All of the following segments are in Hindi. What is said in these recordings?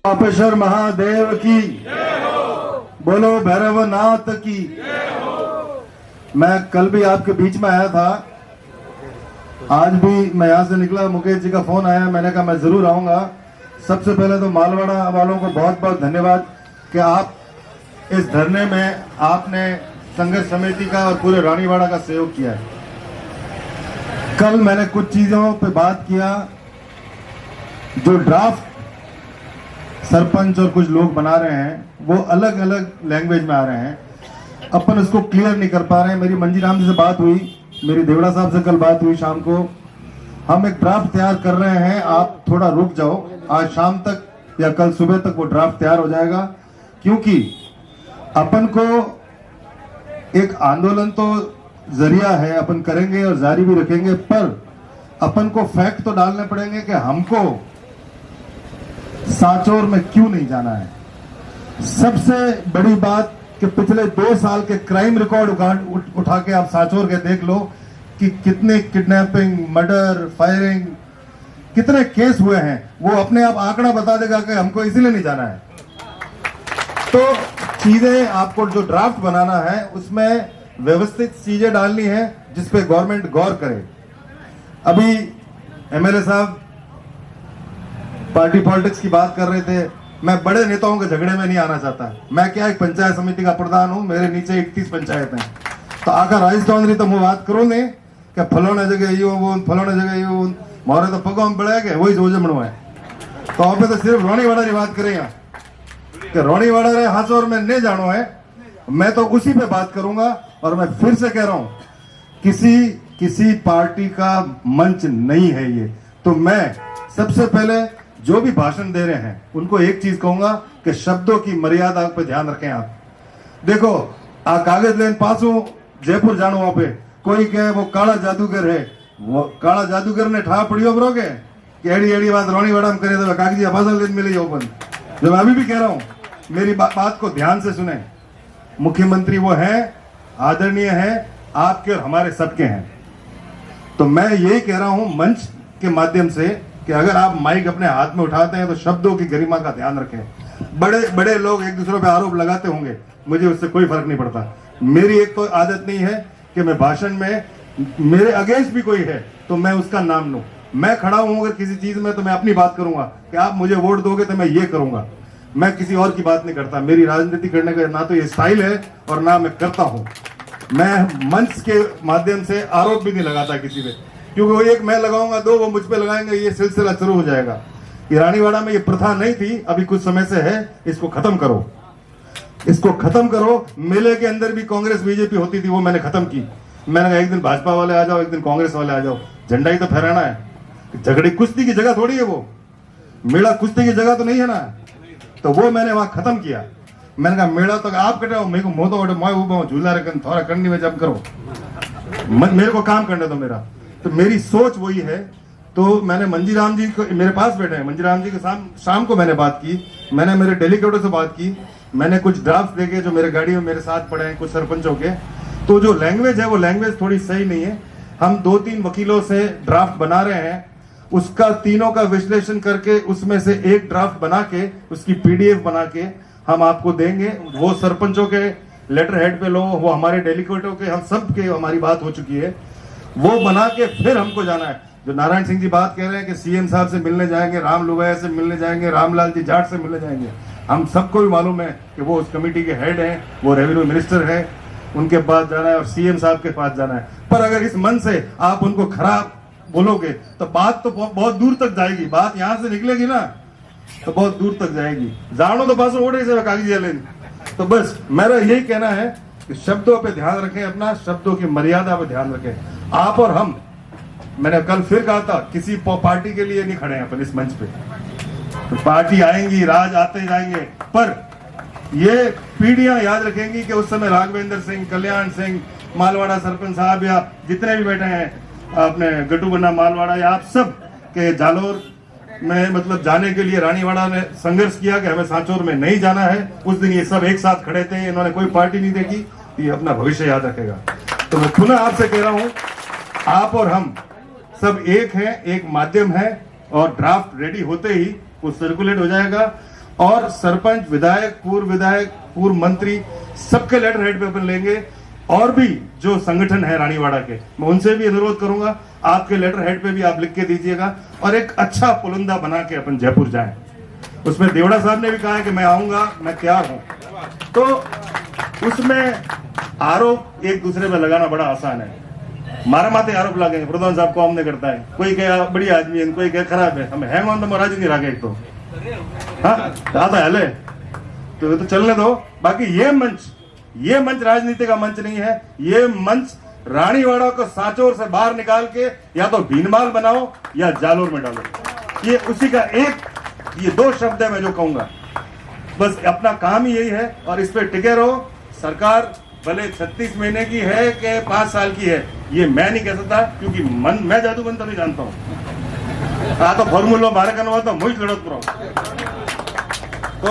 पापेश्वर महादेव की बोलो, भैरवनाथ की। मैं कल भी आपके बीच में आया था, आज भी मैं यहाँ से निकला, मुकेश जी का फोन आया, मैंने कहा मैं जरूर आऊंगा। सबसे पहले तो मालवाड़ा वालों को बहुत बहुत धन्यवाद कि आप इस धरने में आपने संघर्ष समिति का और पूरे रानीवाड़ा का सहयोग किया है। कल मैंने कुछ चीजों पे बात किया, जो ड्राफ्ट सरपंच और कुछ लोग बना रहे हैं वो अलग अलग लैंग्वेज में आ रहे हैं, अपन उसको क्लियर नहीं कर पा रहे हैं। मेरी मंजीराम जी से बात हुई, मेरी देवड़ा साहब से कल बात हुई शाम को, हम एक ड्राफ्ट तैयार कर रहे हैं, आप थोड़ा रुक जाओ, आज शाम तक या कल सुबह तक वो ड्राफ्ट तैयार हो जाएगा। क्योंकि अपन को एक आंदोलन तो जरिया है, अपन करेंगे और जारी भी रखेंगे, पर अपन को फैक्ट तो डालने पड़ेंगे कि हमको सांचौर में क्यों नहीं जाना है। सबसे बड़ी बात कि पिछले 2 साल के क्राइम रिकॉर्ड उठा के आप सांचौर के देख लो कि कितने किडनैपिंग, मर्डर, फायरिंग, कितने केस हुए हैं, वो अपने आप आंकड़ा बता देगा कि हमको इसीलिए नहीं जाना है। तो चीजें आपको जो ड्राफ्ट बनाना है उसमें व्यवस्थित चीजें डालनी है जिसपे गवर्नमेंट गौर करे। अभी एमएलए साहब पार्टी पॉलिटिक्स की बात कर रहे थे, मैं बड़े नेताओं के झगड़े में नहीं आना चाहता। मैं क्या एक पंचायत समिति का प्रधान हूं, मेरे नीचे 31 पंचायत हैं, तो आकर राजेश चौधरी तो मैं बात करूं नहीं कि फलोने जगह ये वो, फलोने जगह ये वो, मोरे तो पगो हम बढ़े गए वही जोजे बनवा है। तो आप तो सिर्फ रोनीवाड़ा की बात करेंगे कि रोनीवाड़ा रे हाथोर में नहीं जानो है, मैं तो उसी पे बात करूंगा। और मैं फिर से कह रहा हूं, किसी पार्टी का मंच नहीं है ये। तो मैं सबसे पहले जो भी भाषण दे रहे हैं उनको एक चीज कहूंगा कि शब्दों की मर्यादा पे ध्यान रखें। आप देखो, आ कागज लेन पासू जयपुर जानो, वहां पे कोई कहे वो काला जादूगर है, वो काला जादूगर ने ठा पड़ियो बरोगे कि एड़ी एड़ी बात रोनीवाड़ा में करे तो कागजी आवाज लेन मिले ओपन। जो मैं अभी भी कह रहा हूं, मेरी बात को ध्यान से सुने। मुख्यमंत्री वो है, आदरणीय है, आपके और हमारे सबके हैं। तो मैं यही कह रहा हूं मंच के माध्यम से कि अगर आप माइक अपने हाथ में उठाते हैं तो शब्दों की गरिमा का ध्यान रखें। बड़े बड़े लोग एक दूसरे पे आरोप लगाते होंगे, मुझे उससे कोई फर्क नहीं पड़ता। मेरी एक तो आदत नहीं है कि मैं भाषण में मेरे अगेंस्ट भी कोई है तो मैं उसका नाम लूं। मैं खड़ा हूं अगर किसी चीज में तो मैं अपनी बात करूंगा कि आप मुझे वोट दोगे तो मैं ये करूंगा, मैं किसी और की बात नहीं करता। मेरी राजनीति करने का ना तो ये स्टाइल है और ना मैं करता हूं। मैं मंच के माध्यम से आरोप भी नहीं लगाता किसी पे, क्योंकि वो एक मैं लगाऊंगा, 2 वो मुझ पे लगाएंगे, ये सिलसिला शुरू हो जाएगा। ये रानीवाड़ा में ये प्रथा नहीं थी, अभी कुछ समय से है, इसको खत्म करो, इसको खत्म करो। मेले के अंदर भी कांग्रेस बीजेपी होती थी, वो मैंने खत्म की। मैंने कहा एक दिन भाजपा वाले आ जाओ, एक दिन कांग्रेस वाले आ जाओ, झंडा ही तो फहराना है। झगड़ी कुश्ती की जगह थोड़ी है वो, मेला कुश्ती की जगह तो नहीं है ना। तो वो मैंने वहां खत्म किया। मैंने कहा मेला तो आप कटे, मेरे को मोह तो मैं उबा झूला रखन थोड़ा करनी में जब करो, मेरे को काम करने दो मेरा। तो मेरी सोच वही है। तो मैंने मंजीराम जी को, मेरे पास बैठे हैं मंजीराम जी के शाम को मैंने बात की, मैंने मेरे डेलीगेटों से बात की, मैंने कुछ ड्राफ्ट देखे जो मेरे गाड़ी में मेरे साथ पड़े हैं कुछ सरपंचों के। तो जो लैंग्वेज है वो लैंग्वेज थोड़ी सही नहीं है। हम 2-3 वकीलों से ड्राफ्ट बना रहे हैं, उसका तीनों का विश्लेषण करके उसमें से एक ड्राफ्ट बना के उसकी पीडीएफ बना के हम आपको देंगे। वो सरपंचों के लेटर हेड पे लो, वो हमारे डेलीगेटों के, हम सब के हमारी बात हो चुकी है, वो बना के फिर हमको जाना है। जो नारायण सिंह जी बात कह रहे हैं कि सीएम साहब से मिलने जाएंगे, राम लुगाया से मिलने जाएंगे, रामलाल जी जाट से मिलने जाएंगे, हम सबको भी मालूम है कि वो उस कमेटी के हेड हैं, वो रेवेन्यू मिनिस्टर है, उनके पास जाना है और सीएम साहब के पास जाना है। पर अगर इस मन से आप उनको खराब बोलोगे तो बात तो बहुत दूर तक जाएगी। बात यहां से निकलेगी ना तो बहुत दूर तक जाएगी। जानो तो पास ओढ़े से कागजी लेन। तो बस मेरा यही कहना है कि शब्दों पे ध्यान रखें, अपना शब्दों की मर्यादा पे ध्यान रखें। आप और हम, मैंने कल फिर कहा था, किसी पार्टी के लिए नहीं खड़े हैं अपन इस मंच पे। तो पार्टी आएंगी, राज आते जाएंगे, पर ये पीढ़ियां याद रखेंगी कि उस समय राघवेंद्र सिंह, कल्याण सिंह, मालवाड़ा सरपंच साहब या जितने भी बैठे हैं, अपने गट्टू बन्ना मालवाड़ा या आप सब के जालोर में मतलब जाने के लिए रानीवाड़ा ने संघर्ष किया कि हमें सांचौर में नहीं जाना है। उस दिन ये सब एक साथ खड़े थे, इन्होंने कोई पार्टी नहीं देखी। ये अपना भविष्य याद रखेगा। तो मैं पुनः आपसे कह रहा हूं, आप और हम सब एक हैं, एक माध्यम है, और ड्राफ्ट रेडी होते ही वो सर्कुलेट हो जाएगा। और सरपंच, विधायक, पूर्व मंत्री सबके लेटर हेड पे अपन लेंगे। और भी जो संगठन है रानीवाड़ा के, मैं उनसे भी अनुरोध करूंगा आपके लेटर हेड पे भी आप लिख के दीजिएगा और एक अच्छा पुलिंदा बना के अपन जयपुर जाएं। उसमें देवड़ा साहब ने भी कहा है कि मैं आऊंगा, मैं तैयार हूं। तो उसमें आरोप एक दूसरे पे लगाना बड़ा आसान है। मारा माते आरोप लगे प्रधान साहब को हमने करता है, कोई कहे बड़ी आदमी है, कोई कहे खराब है, हमें हैंग ऑन तो महाराज नहीं रखे। तो हाँ हले तो चलने दो। बाकी ये मंच राजनीति का मंच नहीं है। ये मंच रानीवाड़ा को सांचौर से बाहर निकाल के या तो भीनमाल बनाओ या जालोर में डालो। ये उसी का ये दो शब्द है मैं जो कहूंगा। बस अपना काम ही यही है और इस पे टिके रहो। सरकार भले 36 महीने की है कि 5 साल की है, ये मैं नहीं कह सकता, क्योंकि मैं जादूबंद नहीं जानता हूं। तो फॉर्मूला मारे करना तो मुझे लड़त करो। तो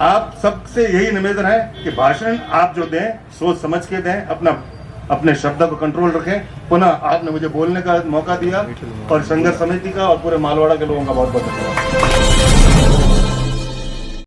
आप सबसे यही निवेदन है कि भाषण आप जो दें सोच समझ के दें, अपने शब्द को कंट्रोल रखें। पुनः आपने मुझे बोलने का मौका दिया और संघर्ष समिति का और पूरे मालवाड़ा के लोगों का बहुत बहुत धन्यवाद।